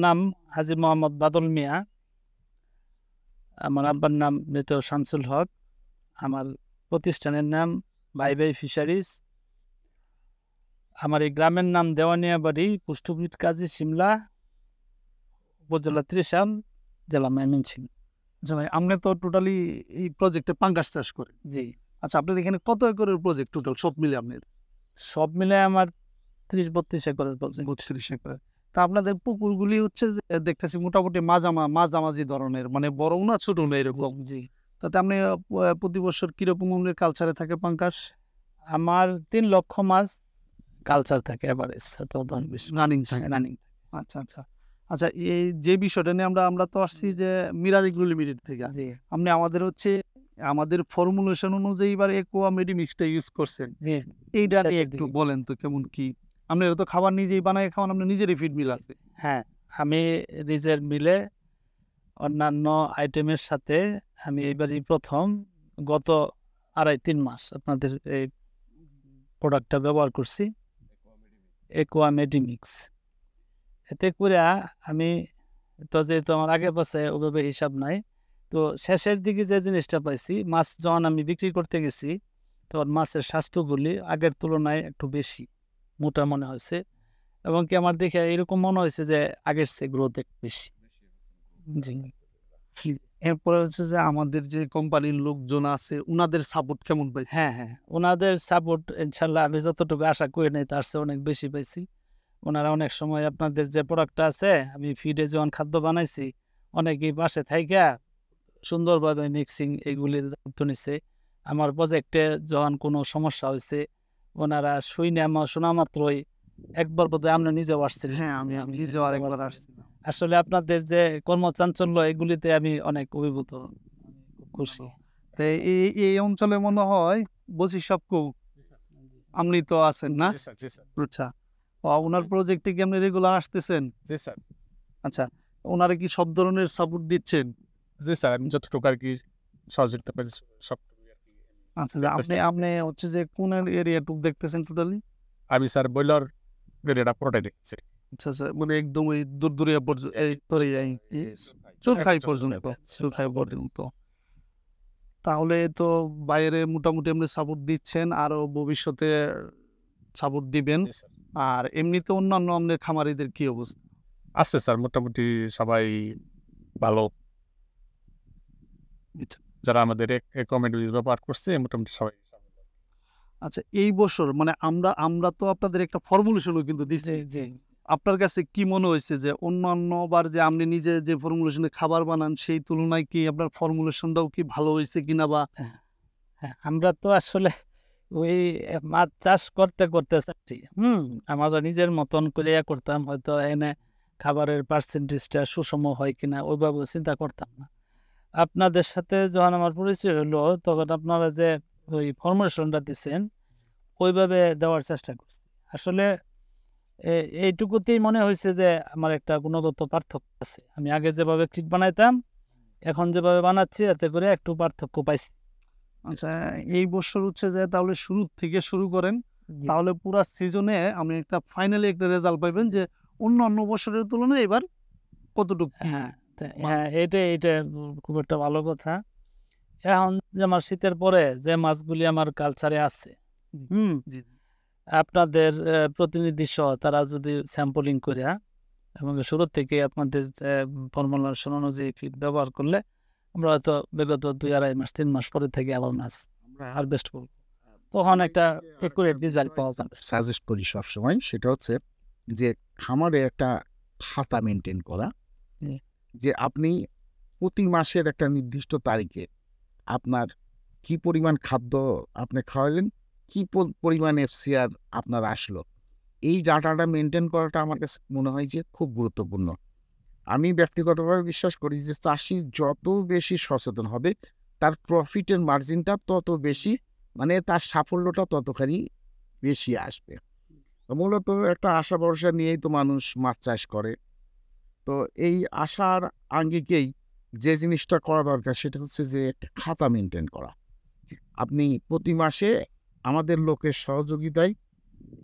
নাম হাজী মোহাম্মদ বাদল মিয়া, আমার আব্বার নাম মৃত শামসুল হক, আমার প্রতিষ্ঠানের নাম ভাই ভাই ফিশারিজ, আমার এই গ্রামের নাম দেওয়ানিয়া বাড়ি, পুষ্টপীঠ কাজী সিমলা, উপজেলা ত্রিশাল, জেলা ময়মনসিংহ। আচ্ছা ভাই, আপনি তো টোটালি এই প্রজেক্টে পাঙ্গাস চাষ করেন। জি। আচ্ছা, আপনার এখানে কত একরের প্রজেক্ট টোটাল সব মিলে? আপনার সব মিলে আমার 30-32 একরের প্রজেক্ট। 32 একর। তা আপনাদের পুকুরগুলি হচ্ছে যে দেখতেছি মোটামুটি মাঝামাঝি ধরনের, মানে বড়ও না ছোট না এরকম। জি। তাতে আপনি প্রতি বছর কিরকম কালচারে থাকে পাঙ্গাস? আমার 3 লক্ষ মাছ কালচার থাকে এভারেজ, রানিং থাকে। রানিং। আচ্ছা আচ্ছা আচ্ছা, এই যে বিষয়টা নিয়ে আমরা তো আসছি যে মিরার এগ্রো লিমিটেড থেকে। জি। আপনি আমাদের হচ্ছে আমাদের ফর্মুলেশন অনুযায়ী এবার একোয়া মেডি মিক্সটা ইউজ করছেন। জি। এইটা নিয়ে একটু বলেন তো কেমন কি? আপনারা তো খাবার নিজেই বানায় খাওয়ান, আপনার নিজেরই ফিড মিল আছে? হ্যাঁ, আমি নিজের মিলে অন্যান্য আইটেমের সাথে আমি এইবারই প্রথম গত 2.5-3 মাস আপনাদের এই প্রোডাক্টটা ব্যবহার করছি, একোয়া মেডিমিক্স। এতে করে আমি তো যেহেতু আমার আগে পাশে ওভাবে হিসাব নাই, তো শেষের দিকে যে জিনিসটা পাইছি, মাছ যখন আমি বিক্রি করতে গেছি তখন মাছের স্বাস্থ্যগুলি আগের তুলনায় একটু বেশি মোটা মনে হয়েছে, এবং কি আমার দেখে এরকম মনে হয়েছে যে আগের চেয়ে গ্রোথ একটু বেশি। জি। এরপরে হচ্ছে যে আমাদের যে কোম্পানির লোকজন আছে ওনাদের সাপোর্ট কেমন পাইছে? হ্যাঁ হ্যাঁ, ওনাদের সাপোর্ট ইনশাল্লাহ আমি যতটুকু আশা করি নাই তার চেয়ে অনেক বেশি পাইছি। ওনারা অনেক সময় আপনাদের যে প্রোডাক্টটা আছে, আমি ফিডে যখন খাদ্য বানাইছি অনেকেই পাশে থাইকা সুন্দরভাবে মিক্সিং এইগুলি দায়িত্ব নিচ্ছে। আমার প্রজেক্টে যখন কোনো সমস্যা হয়েছে ওনারা শোনা মাত্রই একবার বোধহয় আমরা নিজেও আসছি। হ্যাঁ, আমি নিজেও আরেকবার আসছি। আসলে আপনাদের যে কর্মচাঞ্চল্য এগুলিতে আমি অনেক অভিভূত, খুশি। এই অঞ্চলে মনে হয় বসি সব আপনি তো আছেন না? আচ্ছা, ওনার প্রজেক্টে কি আপনি রেগুলার আসতেছেন? জি স্যার। আচ্ছা, ওনারা কি সব ধরনের সাপোর্ট দিচ্ছেন? জি স্যার, আমি যতটুকু আর কি সহযোগিতা পারি সব। আচ্ছা, আপনি হচ্ছে যে কোন এরিয়াটুক দেখতেছেন টোটালি? আমি স্যার বয়লার এরিয়াটা পুরোটাই দেখছি। আচ্ছা আচ্ছা, মানে একদম ওই দূরদূরিয়া পর্যন্ত, এই তোরে যাই চুরখাই পর্যন্ত। তাহলে তো বাইরে মোটামুটি আপনি সাপোর্ট দিচ্ছেন, আরো ভবিষ্যতে সাপোর্ট দিবেন। আর এমনিতে অন্যান্য আমাদের খামারিদের কি অবস্থা আছে স্যার? মোটামুটি সবাই ভালো, যারা আমাদের কমেডি ব্যবহার করছে মোটামুটি সবাই। আচ্ছা, এই বছর মানে আমরা তো আপনাদের একটা ফর্মুলেশনও কিন্তু দিচ্ছি। আপনার কাছে কি মনে হয়েছে যে অন্যান্যবার যে আপনি নিজে যে ফর্মুলেশনে খাবার বানান সেই তুলনায় কি আপনার ফর্মুলেশনটাও কি ভালো হয়েছে কিনা? বা হ্যাঁ, আমরা তো আসলে ওই মাছ চাষ করতে চাচ্ছি, আমরা নিজের মতন করে করতাম, হয়তো এনে খাবারের পার্সেন্টেজটা সুষম হয় কিনা ওইভাবে চিন্তা করতাম না। আপনাদের সাথে যখন আমার পরিচয় হলো তখন আপনারা যে ওই ফর্মুলেশনটা দিচ্ছেন ওইভাবে দেওয়ার চেষ্টা করছি। আসলে এইটুকুতেই মনে হয়েছে যে আমার একটা গুণগত পার্থক্য আছে। আমি আগে যেভাবে কিট বানাইতাম এখন যেভাবে বানাচ্ছি এতে করে একটু পার্থক্য পাইছি। আচ্ছা, এই বছর হচ্ছে যে তাহলে শুরু থেকে শুরু করেন, তাহলে পুরো সিজনে আমি একটা ফাইনালি একটা রেজাল্ট পাইবেন যে অন্য বছরের তুলনায় এবার কতটুকু। হ্যাঁ হ্যাঁ, এটা খুব একটা ভালো কথা। এখন যে আমার শীতের পরে যে মাছগুলি আমার কালচারে আছে, আপনাদের প্রতিনিধি সহ তারা যদি স্যাম্পলিং করে এবং শুরু থেকে আপনাদের ফর্মুলেশন অনুযায়ী ফিড ব্যবহার করলে আমরা হয়তো বিগত 2-2.5 মাস 3 মাস পরে থেকে আবার মাছ হারভেস্ট করব, তখন একটা একুরেট রেজাল্ট পাওয়া যাবে। সাজেস্ট করি সবসময়, সেটা হচ্ছে যে খামারে একটা খাতা মেনটেন করা, যে আপনি প্রতি মাসের একটা নির্দিষ্ট তারিখে আপনার কি পরিমাণ খাদ্য আপনি খাওয়ালেন, কি পরিমাণ এফসিআর আপনার আসলো, এই ডাটাটা মেনটেন করাটা আমার কাছে মনে হয় যে খুব গুরুত্বপূর্ণ। আমি ব্যক্তিগতভাবে বিশ্বাস করি যে চাষি যত বেশি সচেতন হবে তার প্রফিটের মার্জিনটা তত বেশি, মানে তার সাফল্যটা ততখানি বেশি আসবে। মূলত একটা আশা ভরসা নিয়েই তো মানুষ মাছ চাষ করে। তো এই আশার আঙ্গিকেই যে জিনিসটা করা দরকার সেটা হচ্ছে যে একটা খাতা মেনটেন করা। আপনি প্রতি মাসে আমাদের লোকের সহযোগিতায়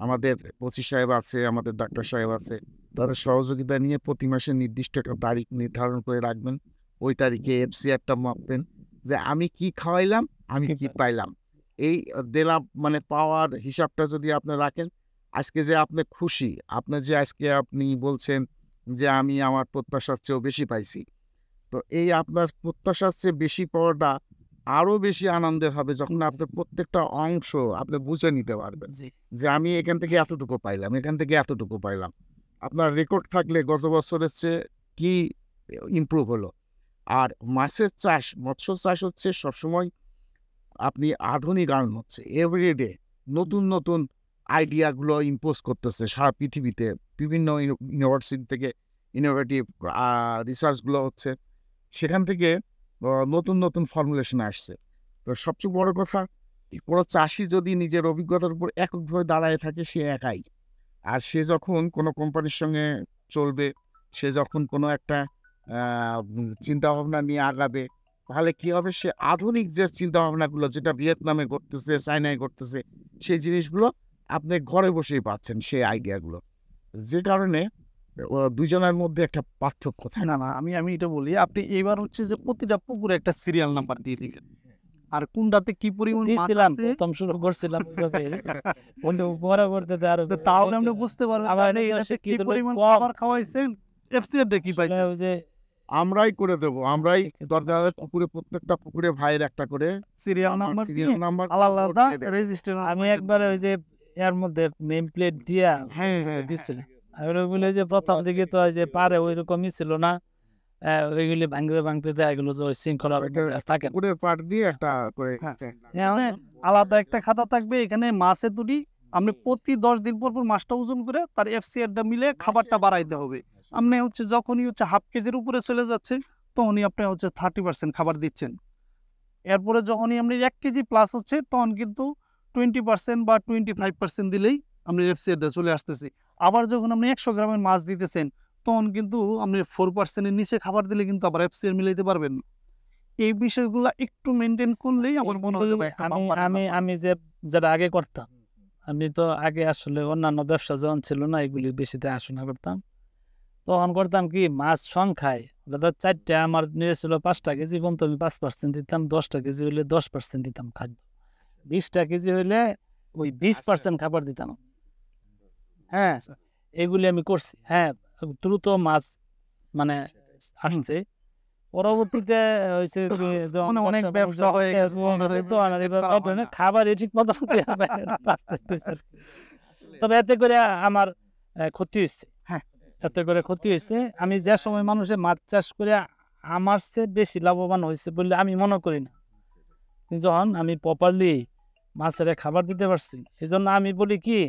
আমাদের পঁচিশ সাহেব আছে, আমাদের ডাক্তার সাহেব আছে, তাদের সহযোগিতা নিয়ে প্রতি মাসে নির্দিষ্ট একটা তারিখ নির্ধারণ করে রাখবেন। ওই তারিখে এফসিআরটা মাপবেন যে আমি কি খাওয়াইলাম, আমি কি পাইলাম। এই দিলাম মানে পাওয়ার হিসাবটা যদি আপনি রাখেন, আজকে যে আপনি খুশি, আপনি যে আজকে আপনি বলছেন যে আমি আমার প্রত্যাশার চেয়েও বেশি পাইছি, তো এই আপনার প্রত্যাশার চেয়ে বেশি পাওয়াটা আরো বেশি আনন্দের হবে যখন আপনার প্রত্যেকটা অংশ আপনি বুঝে নিতে পারবেন জি যে আমি এখান থেকে এতটুকু পাইলাম, এখান থেকে এতটুকু পাইলাম। আপনার রেকর্ড থাকলে গত বছরের চেয়ে কি ইমপ্রুভ হলো। আর মাছের চাষ, মৎস্য চাষ হচ্ছে সবসময় আপনি আধুনিক আর্ন হচ্ছে এভরিডে নতুন নতুন আইডিয়াগুলো ইম্পোজ করতেছে সারা পৃথিবীতে, বিভিন্ন ইউনিভার্সিটি থেকে ইনোভেটিভ রিসার্চগুলো হচ্ছে, সেখান থেকে নতুন নতুন ফর্মুলেশন আসছে। তো সবচেয়ে বড় কথা, কোনো চাষি যদি নিজের অভিজ্ঞতার উপর এককভাবে দাঁড়ায় থাকে সে একাই। আর সে যখন কোনো কোম্পানির সঙ্গে চলবে, সে যখন কোনো একটা চিন্তাভাবনা নিয়ে আগাবে, তাহলে কি হবে, সে আধুনিক যে চিন্তাভাবনাগুলো যেটা ভিয়েতনামে করতেছে, চায়নায় করতেছে, সেই জিনিসগুলো আপনি ঘরে বসেই পাচ্ছেন, সেই আইডিয়াগুলো। যে কারণে দুজনের মধ্যে একটা পার্থক্য থাকে। না আমি এটা বলি, আপনি এবার হচ্ছে যে প্রতিটা পুকুরে একটা সিরিয়াল নাম্বার দিয়ে দিবেন, আর কোনটাতে কি পরিমাণ মাছ দিয়েছিলাম, আছে, প্রথম শুরু করছিলাম ওইভাবে। কিন্তু পরবর্তীতে আরো তো তাহলে আমরা বুঝতে পারবো আবার আপনি এটা এটাতে কি শিক্ষিত লোক পরিমাণ কম। খাবার খাওয়াইছেন, এফসিআর কি পাইছেন। ওই যে আমরাই করে দেবো, আমরাই দরকার হলে পুকুরে, প্রত্যেকটা পুকুরে ভাইয়ের একটা করে সিরিয়াল নাম্বার সিরিয়াল নাম্বার আলাদা রেজিস্টার। আমি একবার ওই যে এর মধ্যে নেম প্লেট দিয়া হ্যাঁ দিচ্ছিলাম। আর ওইগুলো যে প্রথম দিকে তো ওই যে পারে ওই রকমই ছিল না, ওইগুলি ভাঙতে দেয়, এগুলো যে ওই শৃঙ্খলা থাকে না। পুকুরের পাট দিয়ে একটা করে হ্যাঁ। হ্যাঁ, মানে আলাদা একটা খাতা থাকবে, এখানে মাছের দুটি আপনি প্রতি 10 দিন পর মাছটা ওজন করে তার এফসিআরটা মিলে খাবারটা বাড়াইতে হবে। আপনি হচ্ছে যখনই হচ্ছে হাফ কেজির উপরে চলে যাচ্ছে তখনই আপনি হচ্ছে 30% খাবার দিচ্ছেন। এরপরে যখনই আপনি 1 কেজি প্লাস হচ্ছে তখন কিন্তু 20% বা 25% দিলেই আপনি এফসিআরটা চলে আসতেছে। আবার যখন আপনি 100 গ্রামের মাছ দিতেছেন তখন কিন্তু আপনি 4% এর নিচে খাবার দিলে কিন্তু আবার এফসিআর মিলাইতে পারবেন না। এই বিষয়গুলো একটু মেনটেন করলেই আমার মনে হয় আমি যে যেটা আগে করতাম, আমি তো আগে আসলে অন্যান্য ব্যবসা যখন ছিল না, এগুলি বেশি দেখাশোনা করতাম। তখন করতাম কি, মাছ সংখ্যায় দাদা 4টা আমার নিয়েছিল 5টা কেজি পর্যন্ত, আমি 5% দিতাম, 10টা কেজি হইলে 10% দিতাম খাদ্য, 20টা কেজি হইলে ওই 20% খাবার দিতাম। হ্যাঁ, এগুলি আমি করছি। হ্যাঁ, দ্রুত মাছ মানে আসছে। পরবর্তীতে হয়েছে কি, যখন অনেক ব্যবসা হয়ে গেছে, তো আর এবার খাবার ঠিক মতো তবে এতে করে আমার ক্ষতি হয়েছে। হ্যাঁ। এতে করে ক্ষতি হয়েছে। আমি যে সময় মানুষের মাছ চাষ করে আমার চেয়ে বেশি লাভবান হয়েছে বলে আমি মনে করি না, কিন্তু যখন আমি প্রপারলি মাছের খাবার দিতে পারছি, এই জন্য আমি বলি কি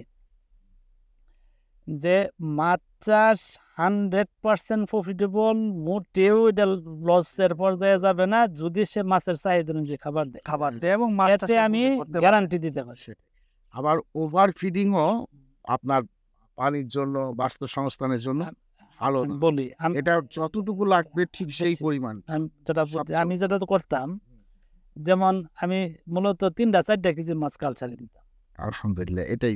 যে মাছ চাষ 100% প্রফিটেবল, মোটেও এটা লসের পর্যায়ে যাবে না যদি সে মাছের চাহিদা অনুযায়ী খাবার দেয়। খাবার দেয় এবং এতে আমি গ্যারান্টি দিতে পারছি। আবার ওভার ফিডিংও আপনার পানির জন্য, বাস্তুসংস্থানের জন্য ভালো না। বলি আমি এটা যতটুকু লাগবে ঠিক সেই পরিমাণ। আমি যেটা তো করতাম, যেমন আমি মূলত 3-4টা কেজি মাছ কালচারে দিতাম। আলহামদুলিল্লাহ, এটাই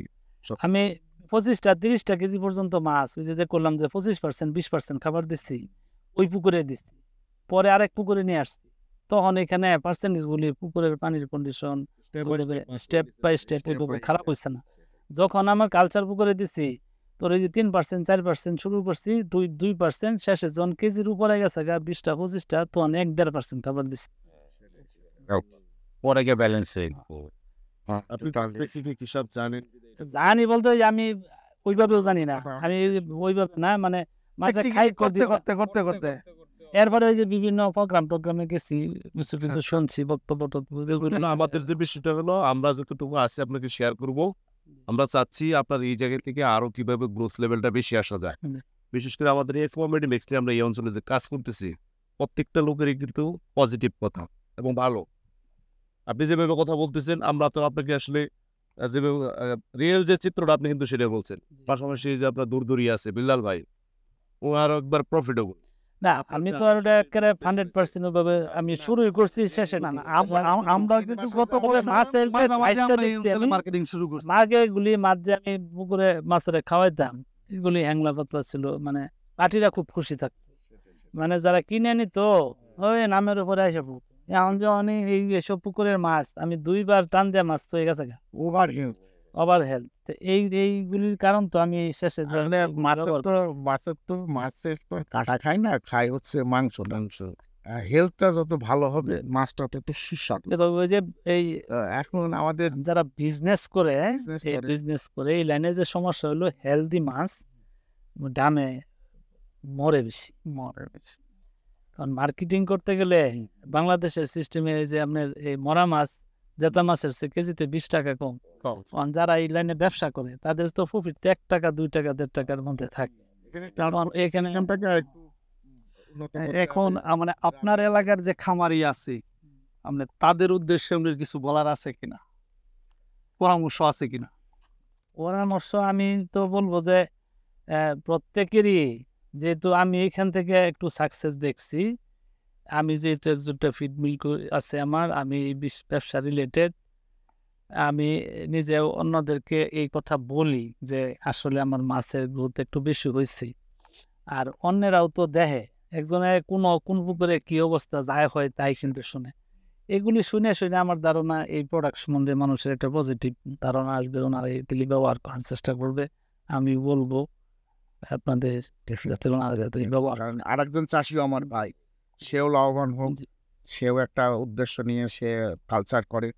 আমি 25-30টা কেজি পর্যন্ত মাছ ওই যে করলাম যে 25% 20% খাবার দিচ্ছি, ওই পুকুরে দিচ্ছি। পরে আরেক পুকুরে নিয়ে আসছি, তখন এখানে পার্সেন্টেজগুলি পুকুরের পানির কন্ডিশন স্টেপ বাই স্টেপ খারাপ হচ্ছে না। যখন আমার কালচার পুকুরে দিচ্ছি, তোর এই যে 3% 4% শুরু করছি, 2% শেষে যখন কেজির উপরে গেছে 20-25টা, তখন 1-1.5% খাবার দিচ্ছি। পরে গিয়ে ব্যালেন্স আপনি স্পেসিফিক হিসাব জানেন? জানি বলতে আমি ওইভাবেও জানি না, আমি ওইভাবে না, মানে মাঝে খাই করতে করতে এরপরে ওই যে বিভিন্ন প্রোগ্রামে গেছি, কিছু শুনছি, বক্তব্য আমাদের যে বিষয়টা হলো, আমরা যতটুকু আছে আপনাকে শেয়ার করব। আমরা চাচ্ছি আপনার এই জায়গা থেকে আরো কিভাবে গ্রোথ লেভেলটা বেশি আসা যায়। বিশেষ করে আমাদের এই কমিউনিটি নেক্সট আমরা এই অঞ্চলে যে কাজ করতেছি, প্রত্যেকটা লোকেরই কিন্তু পজিটিভ কথা এবং ভালো। আপনি যেভাবে কথা বলতেছেন, আমরা তো আপনাকে আসলে যেভাবে রিয়েল যে চিত্রটা আপনি কিন্তু সেটা বলছেন। পাশাপাশি যে আপনার দূরদূরি আছে বিল্লাল ভাই, ও আরো একবার প্রফিটেবল। না আমি তো আর ওটা একেবারে 100% ভাবে আমি শুরুই করছি শেষে না, না, আমরা কিন্তু গত তবে মাছের যে size টা দেখছি আমি, মার্কেটিং শুরু করছি। আগে এগুলি মাছ যে আমি পুকুরে মাছের খাওয়াইতাম, এগুলি হ্যাংলা পাতলা ছিল, মানে পার্টিরা খুব খুশি থাকতো, মানে যারা কিনে নিত ওই নামের উপরে এসে পড়তো। এখন যখন এই এসব পুকুরের মাছ আমি 2বার টান দিয়ে মাছ তো হয়ে গেছে ওভার হেলথ ওভার হেলথ, এইগুলির কারণ তো আমি শেষে আসলে মাছের তো কাটা খায় না, খায় হচ্ছে মাংস হেলথটা যত ভালো হবে মাছটা তত সুস্বাদু। ওই যে এই এখন আমাদের যারা বিজনেস করে Business করে। বিজনেস করে এই লাইনে যে সমস্যা হলো হেলদি মাছ দামে মরে বেশি। কারণ মার্কেটিং করতে গেলে বাংলাদেশের সিস্টেমে যে আপনার এই মরা মাছ জেতা মাছের চেয়ে কেজিতে 20 টাকা কম। কারণ যারা এই লাইনে ব্যবসা করে তাদের তো প্রফিট 1 টাকা 2 টাকা 1.5 টাকার মধ্যে থাকে। এখানে সিস্টেমটাকে একটু উন্নত করতে এখন মানে আপনার এলাকার যে খামারি আছে, আপনি তাদের উদ্দেশ্যে আপনার কিছু বলার আছে কিনা, পরামর্শ আছে কিনা? পরামর্শ আমি তো বলবো যে প্রত্যেকেরই, যেহেতু আমি এখান থেকে একটু সাকসেস দেখছি, আমি যেহেতু একটা ফিড মিল আছে আমার, আমি এই ব্যবসা রিলেটেড, আমি নিজেও অন্যদেরকে এই কথা বলি যে আসলে আমার মাছের গ্রোথ একটু বেশি হয়েছে। আর অন্যেরাও তো দেখে, একজনে কোন পুকুরে কি অবস্থা যায় হয় তাই কিন্তু শুনে, এগুলি শুনে শুনে আমার ধারণা এই প্রোডাক্ট সম্বন্ধে মানুষের একটা পজিটিভ ধারণা আসবে, ওনারা এগুলি ব্যবহার করার চেষ্টা করবে। আমি বলবো আপনাদের যাতে ওনারা যাতে ব্যবহার কারণ আরেকজন চাষিও আমার ভাই, সেও লাভবান হোক, সেও একটা উদ্দেশ্য নিয়ে সে কালচার করে,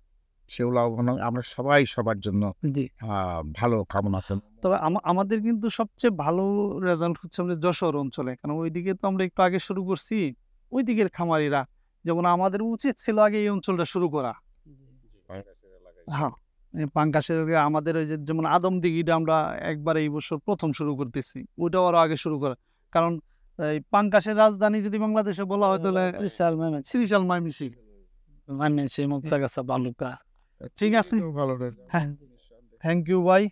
সেও লাভবান হোক। আমরা সবাই সবার জন্য জি ভালো কামনা করি। তবে আমাদের কিন্তু সবচেয়ে ভালো রেজাল্ট হচ্ছে আমাদের যশোর অঞ্চলে, কারণ ওইদিকে তো আমরা একটু আগে শুরু করছি, ওই দিকের খামারিরা, যেমন আমাদের উচিত ছিল আগে এই অঞ্চলটা শুরু করা। হ্যাঁ, এই পাঙ্গাসের আগে আমাদের ওই যে যেমন আদমদিঘিটা আমরা একবার এই বছর প্রথম শুরু করতেছি, ওইটাও আরো আগে শুরু করা, কারণ এই পাঙ্গাসের রাজধানী যদি বাংলাদেশে বলা হয় তাহলে শ্রীশাল ময়মনসিংহ, মুক্তাগাছা বালুকা। ঠিক আছে, ভালো হ্যাঁ, থ্যাংক ইউ ভাই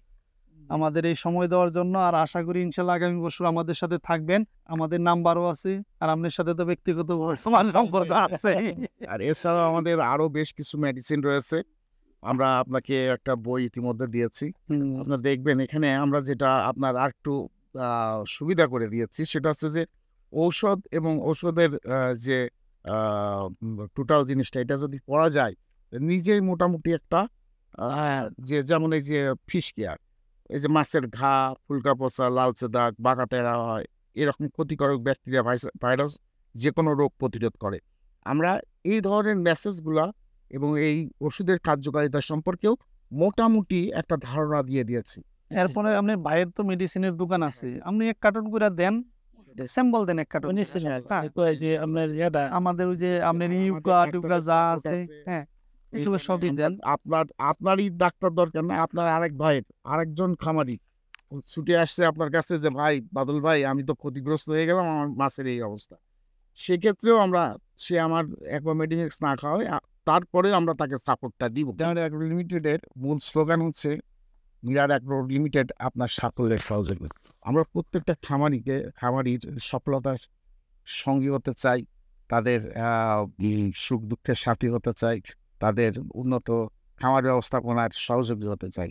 আমাদের এই সময় দেওয়ার জন্য। আর আশা করি ইনশাল্লাহ আগামী বছর আমাদের সাথে থাকবেন, আমাদের নাম্বারও আছে, আর আপনার সাথে তো ব্যক্তিগত সম্পর্ক আছে। আর এছাড়াও আমাদের আরো বেশ কিছু মেডিসিন রয়েছে, আমরা আপনাকে একটা বই ইতিমধ্যে দিয়েছি, আপনারা দেখবেন। এখানে আমরা যেটা আপনার আর একটু সুবিধা করে দিয়েছি সেটা হচ্ছে যে ঔষধ এবং ঔষধের যে টোটাল জিনিসটা, এটা যদি পড়া যায় নিজেই মোটামুটি একটা যে যেমন এই যে ফিশ কেয়ার, এই যে মাছের ঘা, ফুলকা পচা, লালচে দাগ, বাঁকা তেড়া হয়, এরকম ক্ষতিকারক ব্যাকটেরিয়া, ভাইরাস যে কোনো রোগ প্রতিরোধ করে। আমরা এই ধরনের মেসেজগুলা এবং এই ওষুধের কার্যকারিতা সম্পর্কেও মোটামুটি একটা ধারণা দিয়ে দিয়েছি। এরপরে আপনি বাইরের তো মেডিসিনের দোকান আছে, আপনি 1 কার্টন করে দেন, স্যাম্পল দেন 1 কার্টন। যে আপনার এটা আমাদের ওই যে আপনার ইউকা যা আছে, হ্যাঁ, এগুলো সবই দেন। আপনারই ডাক্তার দরকার না, আপনার আরেক ভাইয়ের আরেকজন খামারি ছুটে আসছে আপনার কাছে যে ভাই বাদল ভাই, আমি তো ক্ষতিগ্রস্ত হয়ে গেলাম, আমার মাছের এই অবস্থা, সেক্ষেত্রেও আমরা, সে আমার অ্যাকুয়ামেডিমিক্স না খাওয়াই, তারপরে আমরা তাকে সাপোর্টটা দিব। মিরার অ্যাগ্রো লিমিটেডের মূল স্লোগান হচ্ছে মিরার অ্যাগ্রো লিমিটেড আপনার সাফল্যের সহযোগী। আমরা প্রত্যেকটা খামারির সফলতার সঙ্গী হতে চাই, তাদের সুখ দুঃখের সাথী হতে চাই, তাদের উন্নত খামার ব্যবস্থাপনার সহযোগী হতে চাই।